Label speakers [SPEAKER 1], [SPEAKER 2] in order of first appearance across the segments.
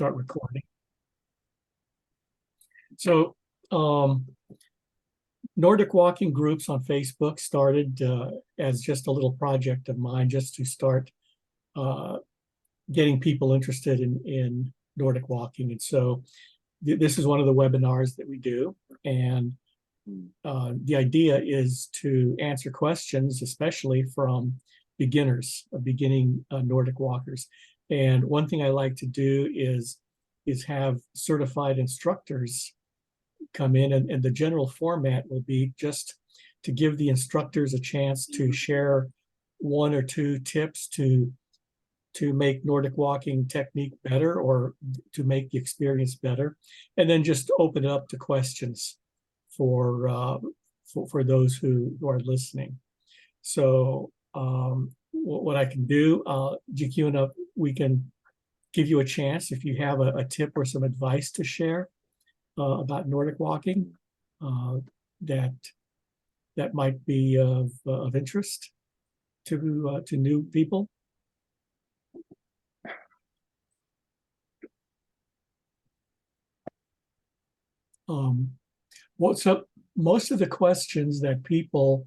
[SPEAKER 1] start recording. So Nordic Walking Groups on Facebook started as just a little project of mine, just to start getting people interested in Nordic walking. And so this is one of the webinars that we do. And the idea is to answer questions, especially from beginners, beginning Nordic walkers. And one thing I like to do is have certified instructors come in, and the general format will be just to give the instructors a chance to share one or two tips to make Nordic walking technique better, or to make the experience better, and then just open it up to questions for those who are listening. So what I can do, GQ, we can give you a chance if you have a tip or some advice to share about Nordic walking that might be of interest to new people. So most of the questions that people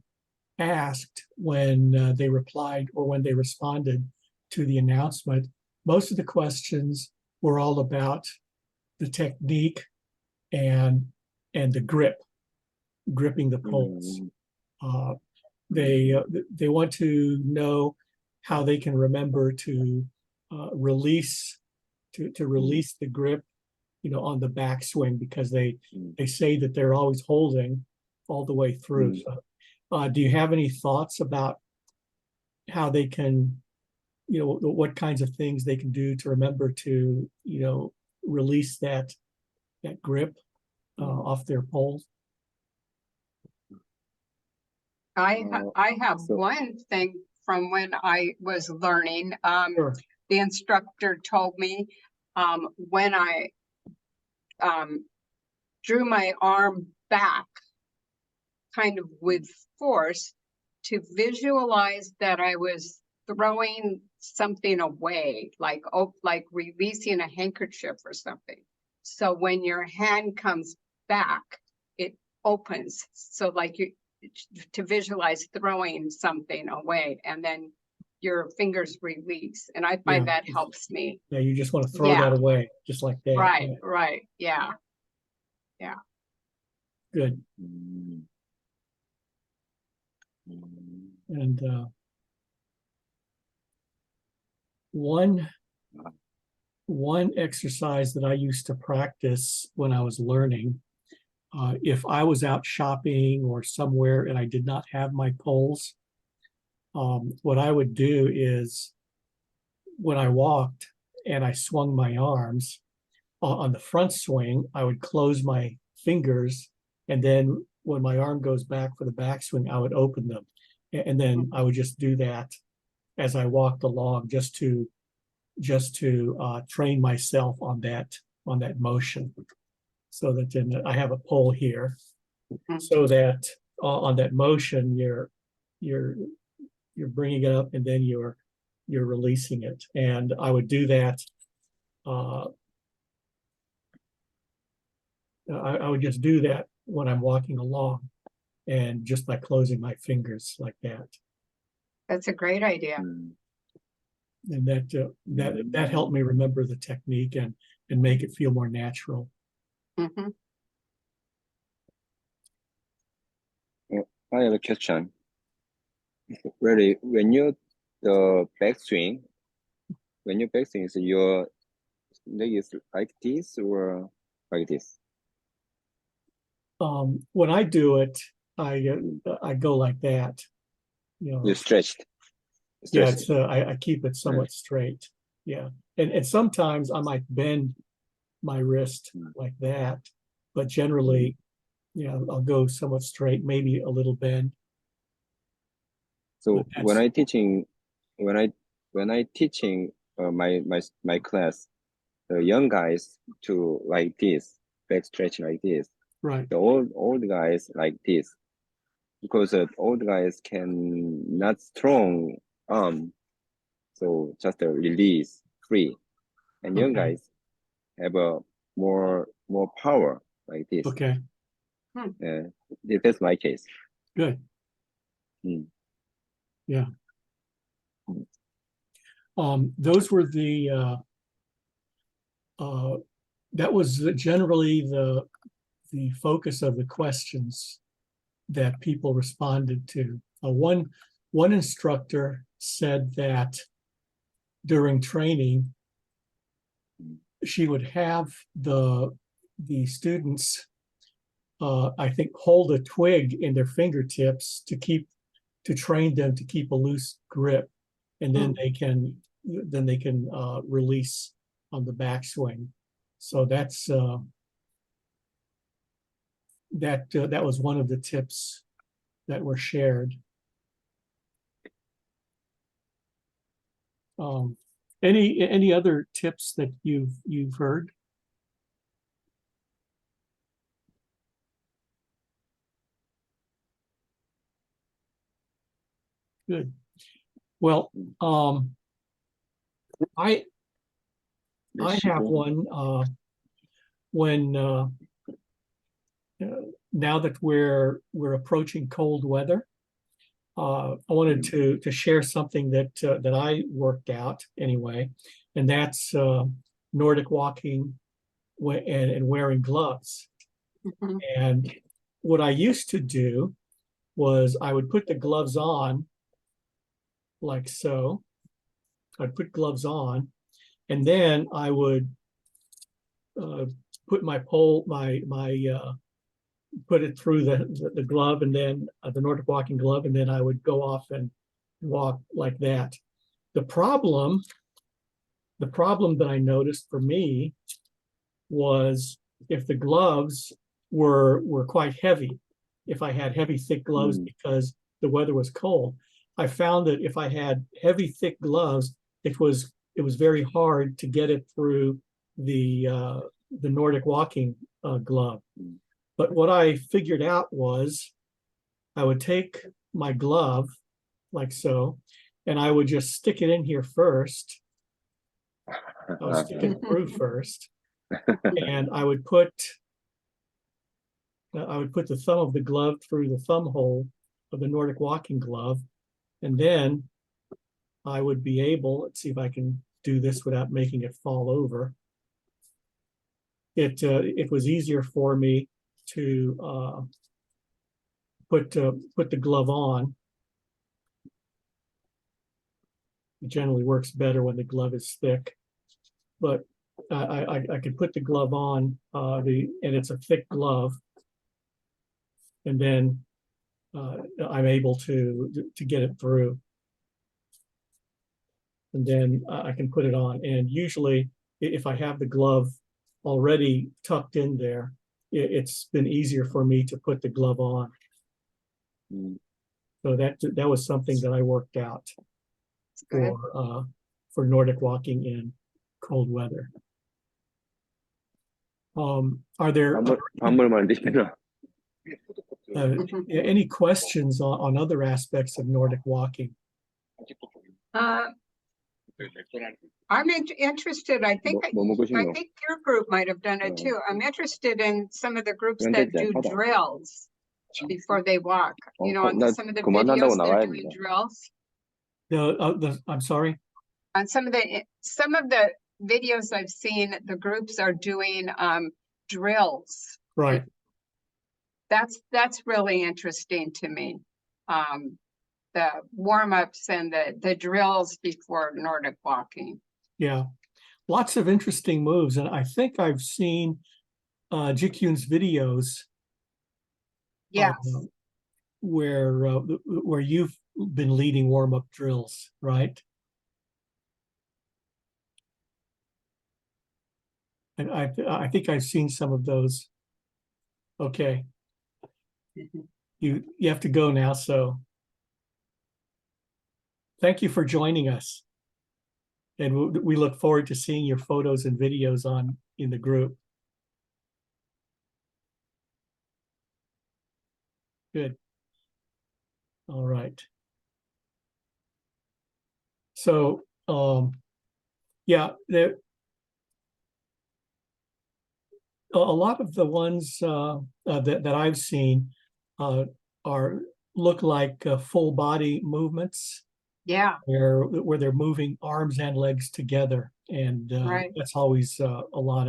[SPEAKER 1] asked when they replied or when they responded to the announcement, most of the questions were all about the technique and the gripping the poles. They want to know how they can remember to release the grip, on the backswing, because they say that they're always holding all the way through. So, do you have any thoughts about how they can, what kinds of things they can do to remember to, release that grip off their poles?
[SPEAKER 2] I have one thing from when I was learning.
[SPEAKER 1] Sure.
[SPEAKER 2] The instructor told me when I drew my arm back kind of with force, to visualize that I was throwing something away, like releasing a handkerchief or something. So when your hand comes back, it opens. So like to visualize throwing something away, and then your fingers release. And I find that helps me.
[SPEAKER 1] Yeah, you just want to throw that away, just like that.
[SPEAKER 2] Right. Yeah.
[SPEAKER 1] Good. And one exercise that I used to practice when I was learning, if I was out shopping or somewhere and I did not have my poles, what I would do is, when I walked and I swung my arms on the front swing, I would close my fingers, and then when my arm goes back for the backswing, I would open them, and then I would just do that as I walked along, just to train myself on that motion, so that then I have a pole here, so that on that motion you're bringing it up, and then you're releasing it. And I would do that. I would just do that when I'm walking along, and just by closing my fingers like that.
[SPEAKER 2] That's a great idea.
[SPEAKER 1] And that helped me remember the technique and make it feel more natural.
[SPEAKER 3] I have a question. Really, when you backswing, is your leg is like this or like this?
[SPEAKER 1] When I do it, I go like that.
[SPEAKER 3] You stretched.
[SPEAKER 1] Yeah, it's I keep it somewhat straight. Yeah, and sometimes I might bend my wrist like that, but generally, I'll go somewhat straight, maybe a little bend.
[SPEAKER 3] So when I teaching my class, the young guys to like this, back stretch like this.
[SPEAKER 1] Right.
[SPEAKER 3] The old guys like this, because the old guys can not strong arm, so just a release free, and young guys have a more power like this.
[SPEAKER 1] Okay,
[SPEAKER 3] That's my case.
[SPEAKER 1] good.
[SPEAKER 3] Mm.
[SPEAKER 1] Yeah.
[SPEAKER 3] Mm.
[SPEAKER 1] Those were the that was generally the focus of the questions that people responded to. One instructor said that during training, she would have the students, I think, hold a twig in their fingertips to train them to keep a loose grip, and then they can release on the backswing. So that's that was one of the tips that were shared. Any other tips that you've heard? Good. Well, I have one when now that we're approaching cold weather. I wanted to share something that I worked out anyway, and that's Nordic walking and wearing gloves.
[SPEAKER 2] Mhm.
[SPEAKER 1] And what I used to do was I would put the gloves on like so. I'd put gloves on, and then I would put my pole, put it through the glove, and then the Nordic walking glove, and then I would go off and walk like that. The problem that I noticed for me was if the gloves were quite heavy, if I had heavy, thick gloves because the weather was cold, I found that if I had heavy, thick gloves, it was very hard to get it through the Nordic walking glove. But what I figured out was I would take my glove like so, and I would just stick it in here first. I would stick it through first, and I would put the thumb of the glove through the thumb hole of the Nordic walking glove, and then I would be able, let's see if I can do this without making it fall over. It was easier for me to put the glove on. It generally works better when the glove is thick, but I could put the glove on and it's a thick glove, and then I'm able to get it through, and then I can put it on. And usually, if I have the glove already tucked in there, it's been easier for me to put the glove on. So that was something that I worked out for Nordic walking in cold weather. Are there any questions on other aspects of Nordic walking?
[SPEAKER 2] I'm interested. I think your group might have done it too. I'm interested in some of the groups that do drills before they walk. You know, on some of the videos they're doing drills.
[SPEAKER 1] I'm sorry.
[SPEAKER 2] On some of the videos I've seen, the groups are doing drills.
[SPEAKER 1] Right.
[SPEAKER 2] That's really interesting to me. The warm-ups and the drills before Nordic walking.
[SPEAKER 1] Yeah, lots of interesting moves, and I think I've seen Jikyun's videos.
[SPEAKER 2] Yes.
[SPEAKER 1] Where you've been leading warm-up drills, right? And I think I've seen some of those. Okay. You have to go now, so thank you for joining us. And we look forward to seeing your photos and videos in the group. Good. All right. So, yeah, a lot of the ones that I've seen are look like full body movements
[SPEAKER 2] Yeah,
[SPEAKER 1] where they're moving arms and legs together, and
[SPEAKER 2] right.
[SPEAKER 1] that's always a lot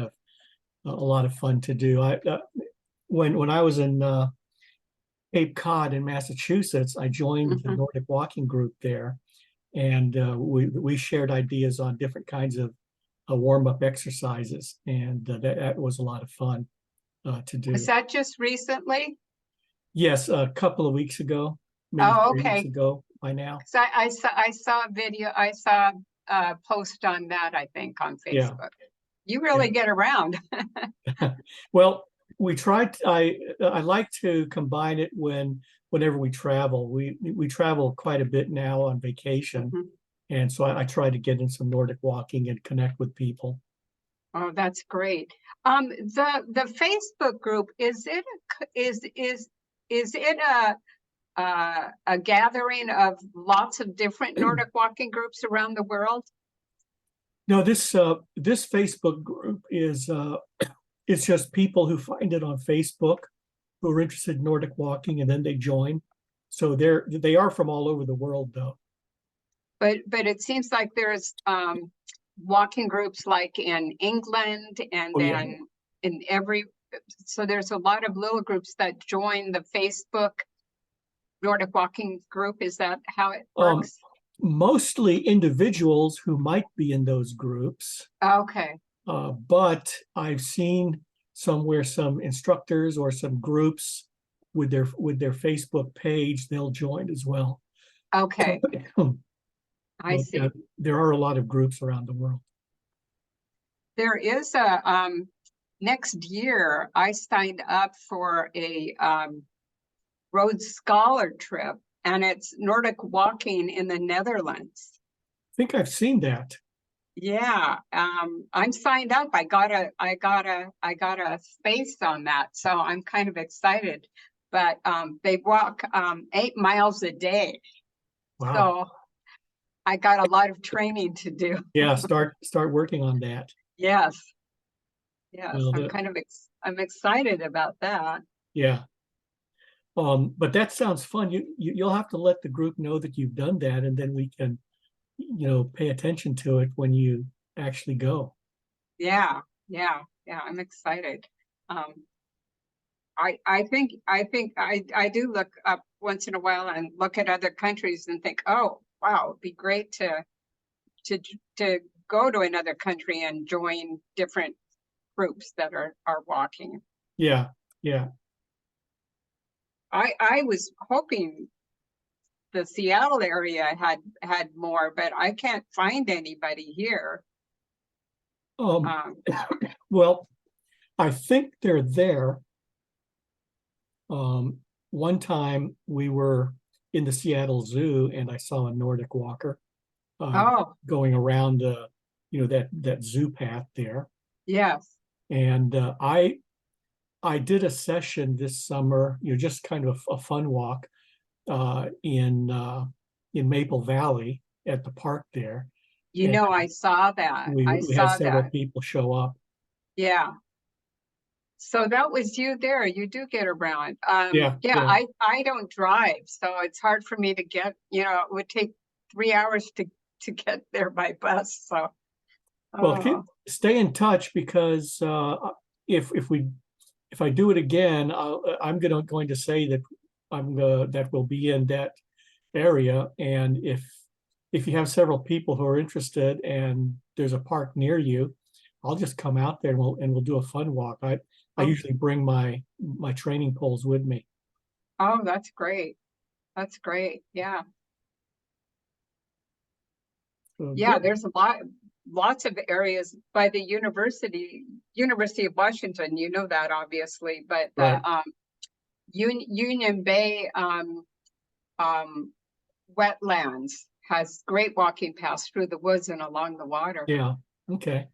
[SPEAKER 1] of fun to do. When I was in Cape Cod in Massachusetts, I joined the
[SPEAKER 2] Mhm.
[SPEAKER 1] Nordic Walking Group there, and we shared ideas on different kinds of warm-up exercises, and that was a lot of fun to
[SPEAKER 2] Was
[SPEAKER 1] do.
[SPEAKER 2] that just recently?
[SPEAKER 1] Yes, a couple of weeks ago, maybe
[SPEAKER 2] Oh,
[SPEAKER 1] 3 weeks
[SPEAKER 2] okay.
[SPEAKER 1] ago by now.
[SPEAKER 2] 'Cause I saw a video, I saw a post on that, I think, on
[SPEAKER 1] Yeah,
[SPEAKER 2] Facebook. You
[SPEAKER 1] yeah.
[SPEAKER 2] really get around.
[SPEAKER 1] Well, we tried. I like to combine it whenever we travel. We travel quite a bit now on vacation,
[SPEAKER 2] Mhm.
[SPEAKER 1] and so I try to get in some Nordic walking and connect with people.
[SPEAKER 2] Oh, that's great. The Facebook group, is it is it a gathering of lots of different Nordic walking groups around the world?
[SPEAKER 1] No, this Facebook group is it's just people who find it on Facebook who are interested in Nordic walking, and then they join. So they are from all over the world, though.
[SPEAKER 2] But it seems like there's walking groups like in England and
[SPEAKER 1] Oh yeah.
[SPEAKER 2] then in every, so there's a lot of little groups that join the Facebook Nordic walking group. Is that how it
[SPEAKER 1] Um,
[SPEAKER 2] works?
[SPEAKER 1] Mostly individuals who might be in those groups,
[SPEAKER 2] Okay,
[SPEAKER 1] but I've seen somewhere some instructors or some groups with their Facebook page, they'll join as well.
[SPEAKER 2] okay, I
[SPEAKER 1] But
[SPEAKER 2] see.
[SPEAKER 1] there are a lot of groups around the world.
[SPEAKER 2] There is a next year I signed up for a Rhodes Scholar trip, and it's Nordic walking in the Netherlands.
[SPEAKER 1] I think I've seen that.
[SPEAKER 2] Yeah, I'm signed up. I got a space on that, so I'm kind of excited. But they walk 8 miles a day,
[SPEAKER 1] Wow.
[SPEAKER 2] so I got a lot of training to do.
[SPEAKER 1] Yeah, start working on that.
[SPEAKER 2] Yes, yes,
[SPEAKER 1] Well,
[SPEAKER 2] I'm excited about that.
[SPEAKER 1] yeah. But that sounds fun. You'll have to let the group know that you've done that, and then we can, pay attention to it when you actually go.
[SPEAKER 2] Yeah, yeah, yeah. I'm excited. Um, I do look up once in a while and look at other countries and think, oh wow, it'd be great to to go to another country and join different groups that are walking.
[SPEAKER 1] Yeah, yeah.
[SPEAKER 2] I was hoping the Seattle area had more, but I can't find anybody here.
[SPEAKER 1] Um,
[SPEAKER 2] Um,
[SPEAKER 1] well, I think they're there. Um, One time we were in the Seattle Zoo and I saw a Nordic walker
[SPEAKER 2] oh,
[SPEAKER 1] going around that zoo path there.
[SPEAKER 2] yes.
[SPEAKER 1] And I did a session this summer, just kind of a fun walk uh, in uh, in Maple Valley at the park there.
[SPEAKER 2] You
[SPEAKER 1] And
[SPEAKER 2] know, I saw that. I
[SPEAKER 1] we had
[SPEAKER 2] saw
[SPEAKER 1] several
[SPEAKER 2] that.
[SPEAKER 1] people show up.
[SPEAKER 2] Yeah. So that was you there. You do get around.
[SPEAKER 1] Yeah,
[SPEAKER 2] Yeah,
[SPEAKER 1] yeah.
[SPEAKER 2] I don't drive, so it's hard for me to get, it would take 3 hours to get there by bus. So
[SPEAKER 1] Well, stay in touch because if I do it again, I'm going to say that that will be in that area, and if you have several people who are interested and there's a park near you, I'll just come out there and we'll do a fun walk. I
[SPEAKER 2] oh,
[SPEAKER 1] usually bring my training poles with me.
[SPEAKER 2] oh, that's great. That's great. Yeah.
[SPEAKER 1] So
[SPEAKER 2] Yeah,
[SPEAKER 1] good.
[SPEAKER 2] there's lots of areas by the University of Washington, you know that obviously, but
[SPEAKER 1] Right.
[SPEAKER 2] the Union Bay um wetlands has great walking paths through the woods and along the water.
[SPEAKER 1] Yeah. Okay.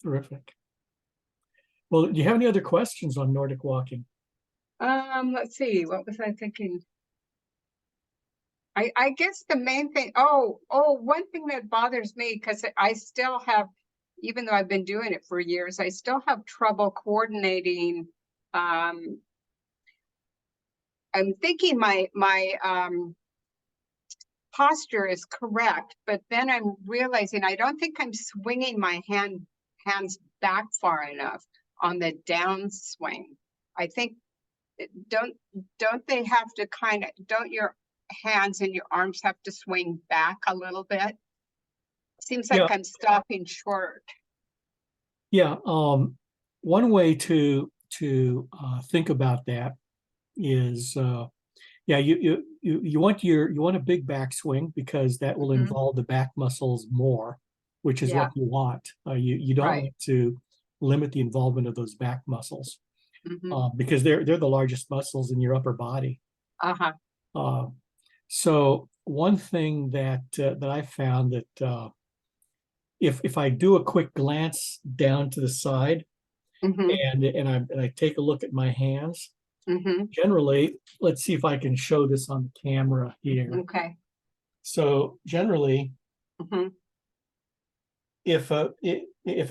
[SPEAKER 1] Terrific. Well, do you have any other questions on Nordic walking?
[SPEAKER 2] Let's see, what was I thinking? I guess the main thing, one thing that bothers me, because I still have even though I've been doing it for years, I still have trouble coordinating. I'm thinking my posture is correct, but then I'm realizing I don't think I'm swinging my hands back far enough on the downswing. I think don't they have to don't your hands and your arms have to swing back a little bit? Seems like
[SPEAKER 1] Yeah.
[SPEAKER 2] I'm stopping short.
[SPEAKER 1] Yeah. One way to think about that is, yeah, you want a big backswing because that will
[SPEAKER 2] Mhm.
[SPEAKER 1] involve the back muscles more, which is
[SPEAKER 2] Yeah.
[SPEAKER 1] what you want. You don't
[SPEAKER 2] Right.
[SPEAKER 1] want to limit the involvement of those back muscles
[SPEAKER 2] Mhm.
[SPEAKER 1] because they're the largest muscles in your upper body.
[SPEAKER 2] Uh-huh.
[SPEAKER 1] So one thing that I found that if I do a quick glance down to the side
[SPEAKER 2] Mhm.
[SPEAKER 1] and I take a look at my hands,
[SPEAKER 2] Mhm.
[SPEAKER 1] generally, let's see if I can show this on the camera here.
[SPEAKER 2] Okay.
[SPEAKER 1] So generally,
[SPEAKER 2] Mhm.
[SPEAKER 1] if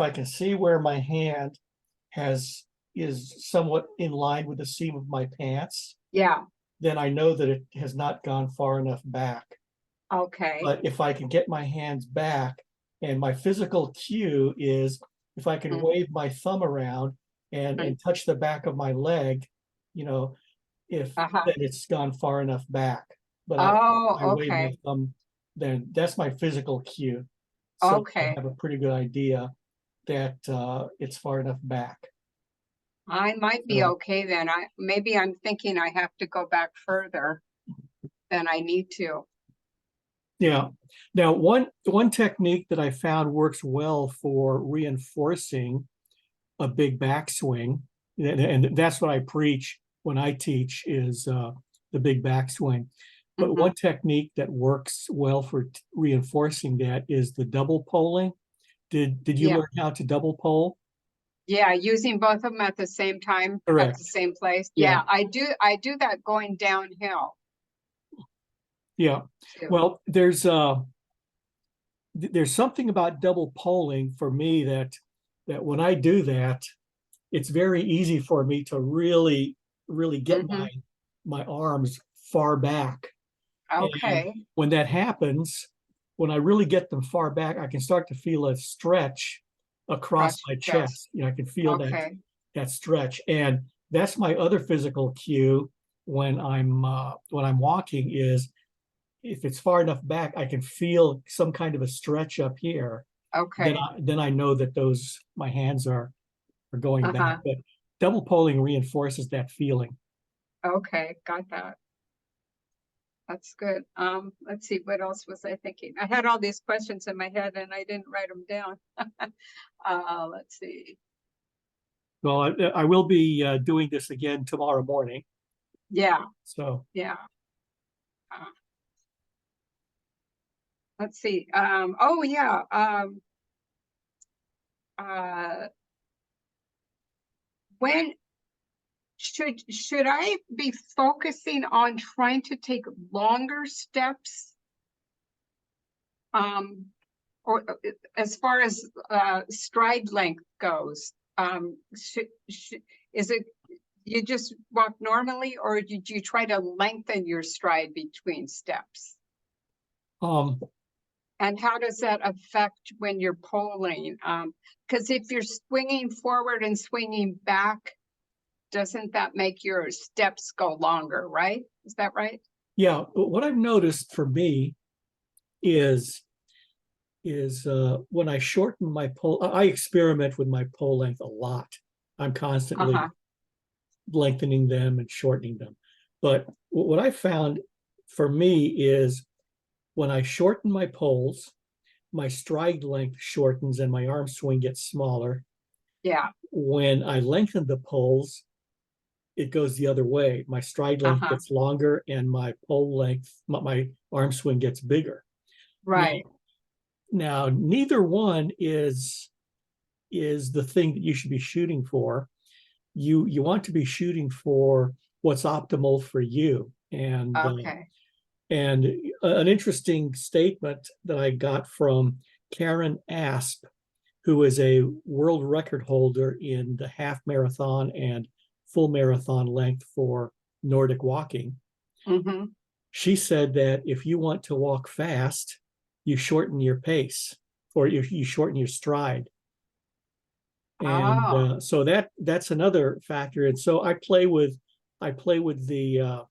[SPEAKER 1] I can see where my hand is somewhat in line with the seam of my pants,
[SPEAKER 2] Yeah.
[SPEAKER 1] then I know that it has not gone far enough back.
[SPEAKER 2] Okay.
[SPEAKER 1] But if I can get my hands back, and my physical cue is if I can
[SPEAKER 2] Mhm.
[SPEAKER 1] wave my thumb around and touch the back of my leg, you know, if
[SPEAKER 2] Uh-huh.
[SPEAKER 1] then it's gone far enough back. But
[SPEAKER 2] Oh,
[SPEAKER 1] I wave my
[SPEAKER 2] okay.
[SPEAKER 1] thumb, then that's my physical cue. So I
[SPEAKER 2] Okay.
[SPEAKER 1] have a pretty good idea that it's far enough back.
[SPEAKER 2] I might be
[SPEAKER 1] So,
[SPEAKER 2] okay then. Maybe I'm thinking I have to go back further than I need to.
[SPEAKER 1] yeah. Now, one technique that I found works well for reinforcing a big backswing, and that's what I preach when I teach is the big backswing. But
[SPEAKER 2] Mhm.
[SPEAKER 1] one technique that works well for reinforcing that is the double polling. Did you
[SPEAKER 2] Yeah.
[SPEAKER 1] learn how to double poll?
[SPEAKER 2] Yeah, using both of them at the same time at
[SPEAKER 1] Correct.
[SPEAKER 2] the same place.
[SPEAKER 1] Yeah.
[SPEAKER 2] Yeah, I do that going downhill
[SPEAKER 1] Yeah.
[SPEAKER 2] too.
[SPEAKER 1] Well, there's something about double polling for me that when I do that, it's very easy for me to really get
[SPEAKER 2] Mhm.
[SPEAKER 1] my arms far back. And
[SPEAKER 2] Okay.
[SPEAKER 1] when that happens, when I really get them far back, I can start to feel a stretch across
[SPEAKER 2] Across
[SPEAKER 1] my
[SPEAKER 2] your chest.
[SPEAKER 1] chest. I can feel
[SPEAKER 2] Okay.
[SPEAKER 1] that stretch, and that's my other physical cue when I'm walking is if it's far enough back, I can feel some kind of a stretch up here.
[SPEAKER 2] Okay.
[SPEAKER 1] Then I know that my hands are going back.
[SPEAKER 2] Uh-huh.
[SPEAKER 1] But double polling reinforces that feeling.
[SPEAKER 2] Okay, got that. That's good. Let's see, what else was I thinking? I had all these questions in my head and I didn't write them down. Let's see.
[SPEAKER 1] Well, I will be doing this again tomorrow morning.
[SPEAKER 2] Yeah,
[SPEAKER 1] So
[SPEAKER 2] yeah. Let's see. Oh yeah. Uh, when should I be focusing on trying to take longer steps? Or as far as stride length goes, is it you just walk normally, or did you try to lengthen your stride between steps?
[SPEAKER 1] um,
[SPEAKER 2] And how does that affect when you're polling? Because if you're swinging forward and swinging back, doesn't that make your steps go longer, right? Is that right?
[SPEAKER 1] yeah, what I've noticed for me is when I shorten my pole, I experiment with my pole length a lot. I'm constantly
[SPEAKER 2] Uh-huh.
[SPEAKER 1] lengthening them and shortening them. But what I found for me is when I shorten my poles, my stride length shortens and my arm swing gets smaller.
[SPEAKER 2] Yeah.
[SPEAKER 1] When I lengthen the poles, it goes the other way. My stride length
[SPEAKER 2] Uh-huh.
[SPEAKER 1] gets longer and my pole length, my arm swing gets bigger.
[SPEAKER 2] Right.
[SPEAKER 1] Now neither one is the thing that you should be shooting for. You want to be shooting for what's optimal for you.
[SPEAKER 2] Okay.
[SPEAKER 1] And an interesting statement that I got from Karen Asp, who is a world record holder in the half marathon and full marathon length for Nordic walking.
[SPEAKER 2] Mm-hmm.
[SPEAKER 1] She said that if you want to walk fast, you shorten your pace, or you shorten your stride. And
[SPEAKER 2] Oh,
[SPEAKER 1] so that's another factor. And so I play with the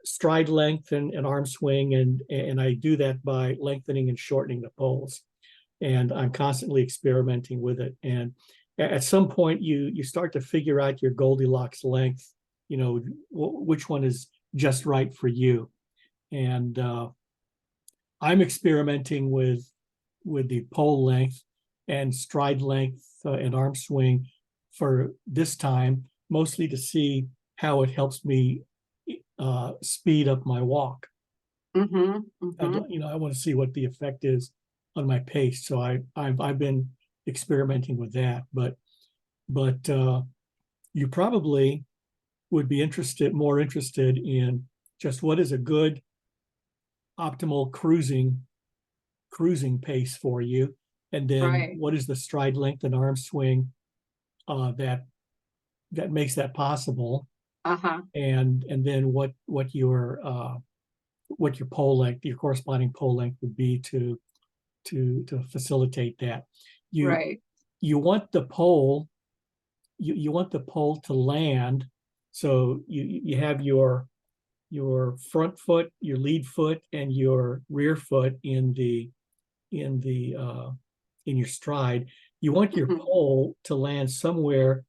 [SPEAKER 1] stride length and arm swing, and I do that by lengthening and shortening the poles. And I'm constantly experimenting with it. And at some point, you start to figure out your Goldilocks length. You know, which one is just right for you. And I'm experimenting with the pole length and stride length and arm swing for this time, mostly to see how it helps me speed up my walk.
[SPEAKER 2] mm-hmm, mm-hmm.
[SPEAKER 1] I want to see what the effect is on my pace. So I've been experimenting with that, but you probably would be more interested in just what is a good optimal cruising pace for you, and then
[SPEAKER 2] Right.
[SPEAKER 1] what is the stride length and arm swing that makes that possible,
[SPEAKER 2] Uh-huh.
[SPEAKER 1] and then what your pole length, your corresponding pole length would be to facilitate that. You
[SPEAKER 2] Right.
[SPEAKER 1] you want the pole you want the pole to land, so you have your front foot, your lead foot, and your rear foot in your stride. You want your
[SPEAKER 2] Mm-hmm.
[SPEAKER 1] pole to land somewhere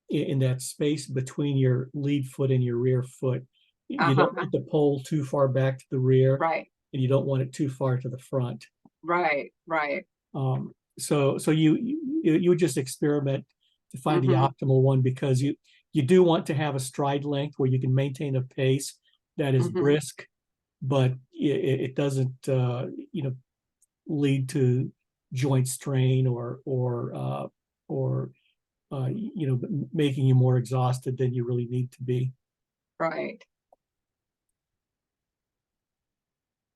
[SPEAKER 1] in that space between your lead foot and your rear foot. You don't
[SPEAKER 2] Uh-huh.
[SPEAKER 1] want the pole too far back to the rear,
[SPEAKER 2] Right.
[SPEAKER 1] and you don't want it too far to the front.
[SPEAKER 2] Right. Right.
[SPEAKER 1] So you would just experiment to find the
[SPEAKER 2] Mm-hmm.
[SPEAKER 1] optimal one, because you do want to have a stride length where you can maintain a pace that is
[SPEAKER 2] Mm-hmm.
[SPEAKER 1] brisk, but it doesn't lead to joint strain or making you more exhausted than you really need to be.
[SPEAKER 2] Right.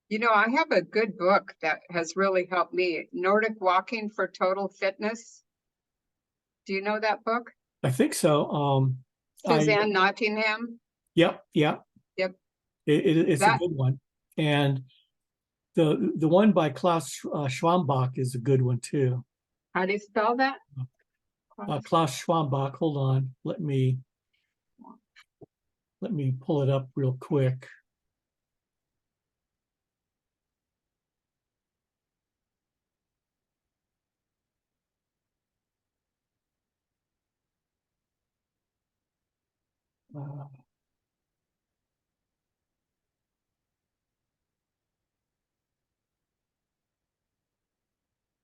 [SPEAKER 2] You know, I have a good book that has really helped me, Nordic Walking for Total Fitness. Do you know that book?
[SPEAKER 1] I think so. I
[SPEAKER 2] Suzanne Nottingham.
[SPEAKER 1] Yep, yep.
[SPEAKER 2] Yep.
[SPEAKER 1] It's a
[SPEAKER 2] That,
[SPEAKER 1] good one, and the one by Klaus Schwambach is a good one too.
[SPEAKER 2] how do you spell that?
[SPEAKER 1] Klaus Schwambach. Hold on, let me pull it up real quick. Uh,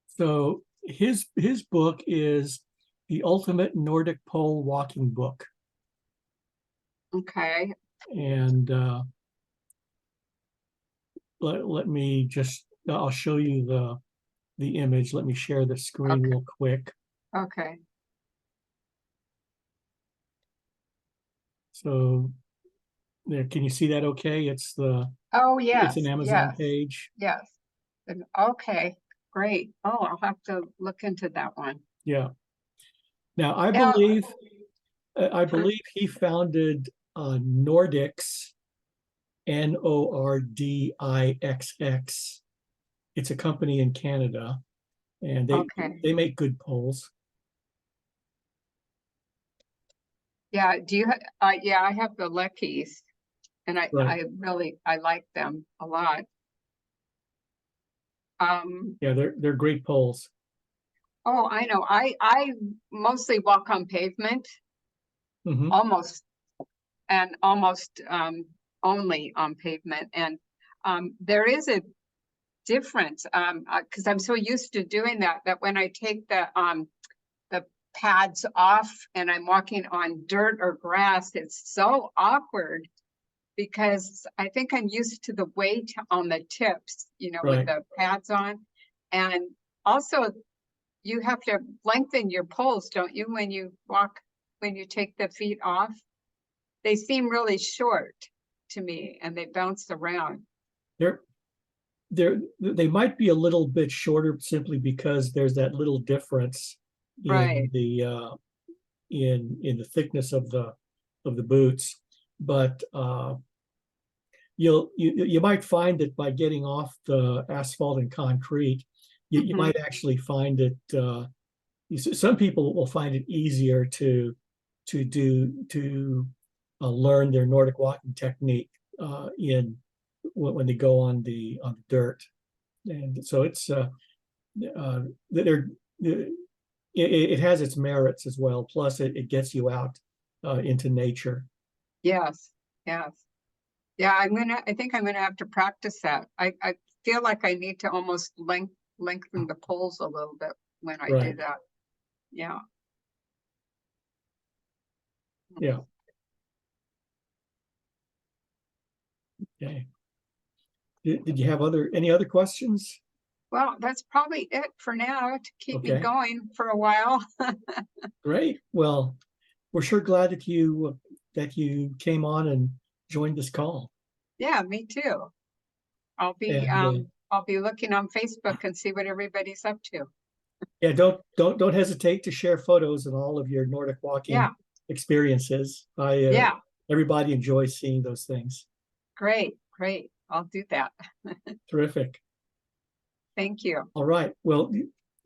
[SPEAKER 1] so his book is The Ultimate Nordic Pole Walking Book,
[SPEAKER 2] Okay.
[SPEAKER 1] and let me just I'll show you the image. Let me share the screen
[SPEAKER 2] Okay.
[SPEAKER 1] real quick.
[SPEAKER 2] Okay.
[SPEAKER 1] So there, can you see that okay?
[SPEAKER 2] Oh,
[SPEAKER 1] It's an
[SPEAKER 2] yes.
[SPEAKER 1] Amazon
[SPEAKER 2] Yes.
[SPEAKER 1] page.
[SPEAKER 2] Yes. Okay. Great. Oh, I'll have to look into that one.
[SPEAKER 1] Yeah. Now I
[SPEAKER 2] Now,
[SPEAKER 1] believe he founded Nordix, Nordixx. It's a company in Canada, and
[SPEAKER 2] okay.
[SPEAKER 1] they make good poles.
[SPEAKER 2] Yeah. Yeah, I have the Leckies, and
[SPEAKER 1] Right.
[SPEAKER 2] I like them a lot.
[SPEAKER 1] Yeah, they're great poles.
[SPEAKER 2] Oh, I know. I mostly walk on pavement,
[SPEAKER 1] Hmm.
[SPEAKER 2] almost only on pavement. And there is a difference because I'm so used to doing that when I take the pads off and I'm walking on dirt or grass, it's so awkward because I think I'm used to the weight on the tips, with
[SPEAKER 1] Right.
[SPEAKER 2] the pads on. And also you have to lengthen your poles, don't you, when you take the feet off? They seem really short to me and they bounce around.
[SPEAKER 1] They're they might be a little bit shorter simply because there's that little difference
[SPEAKER 2] Right.
[SPEAKER 1] in the thickness of the boots. But you might find that by getting off the asphalt and concrete, you
[SPEAKER 2] Mhm.
[SPEAKER 1] might actually find it. Some people will find it easier to learn their Nordic walking technique when they go on the dirt, and so it's it has its merits as well. Plus, it gets you out into nature.
[SPEAKER 2] Yes, yes. Yeah, I think I'm gonna have to practice that. I feel like I need to almost lengthen the poles a little bit when I do
[SPEAKER 1] Right.
[SPEAKER 2] that. Yeah.
[SPEAKER 1] Yeah. Okay. Did you have any other questions?
[SPEAKER 2] Well, that's probably it for now to keep me
[SPEAKER 1] Okay.
[SPEAKER 2] going for a while.
[SPEAKER 1] Great. Well, we're sure glad that you came on and joined this call.
[SPEAKER 2] Yeah, me too. I'll be
[SPEAKER 1] And
[SPEAKER 2] I'll be looking on Facebook and see what everybody's up to.
[SPEAKER 1] yeah, don't hesitate to share photos and all of your Nordic walking
[SPEAKER 2] Yeah,
[SPEAKER 1] experiences.
[SPEAKER 2] yeah,
[SPEAKER 1] Everybody enjoys seeing those things.
[SPEAKER 2] great, great. I'll do that.
[SPEAKER 1] Terrific.
[SPEAKER 2] Thank you.
[SPEAKER 1] All right. Well,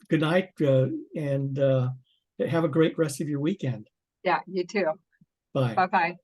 [SPEAKER 1] good night, and have a great rest of your weekend.
[SPEAKER 2] Yeah, you too.
[SPEAKER 1] Bye.
[SPEAKER 2] Bye-bye.